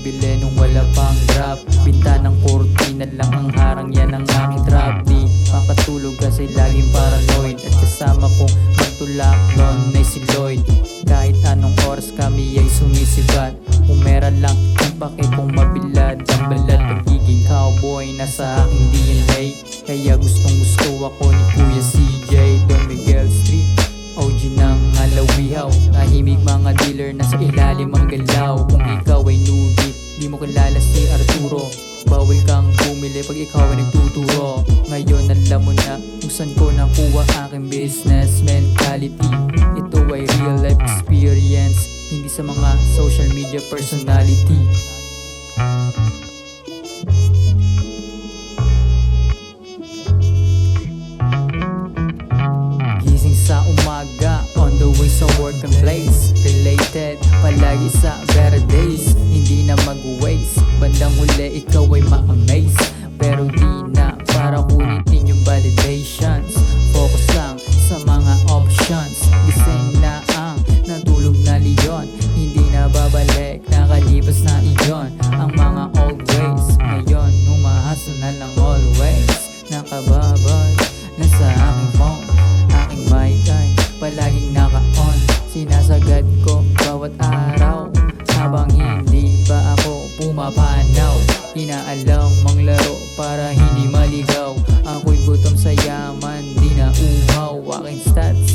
bumibili nung wala pang drop. Bintanang kurtina lang ang harang, yan ang aking trap. Di makatulog kasi laging paranoid, at kasama kong magtulak nun ay si Lloyd. Kahit anong oras kami ay sumisibat, kung meron lang ang pake kong mabilad. Ang balad pagiging cowboy nasa aking DNA, kaya gustong gusto ako ni Kuya CJ. Don Miguel Street, OG ng Alawihaw. Tahimik mga dealer na sa ilalim ang galaw. Kung ikaw ay newbie, di mo kilala si Arturo, bawal kang bumili pag ikaw ay nagtuturo. Ngayon alam mo na kung saan ko nakuha aking business mentality. Ito ay real life experience, hindi sa mga social media personality. Gising sa umaga, on the way sa work and place. Related palagi sa better days, hindi na mag-waste. Bandang huli ikaw ay ma-amaze, pero di na para kulitin yung validations. Focus lang sa mga options. Gising na ang natulog na leon, hindi na babalik, nakalipas na iyon ang mga old ways. Ngayon humahasa na lang always, nakababad na sa aking phone. Aking mic ay palaging naka-on, sinasagad ko bawat araw habang hindi pa ako pumapanaw. Inaalam ang laro para hindi maligaw, ako'y gutom sa yaman, di na uhaw. Aking stats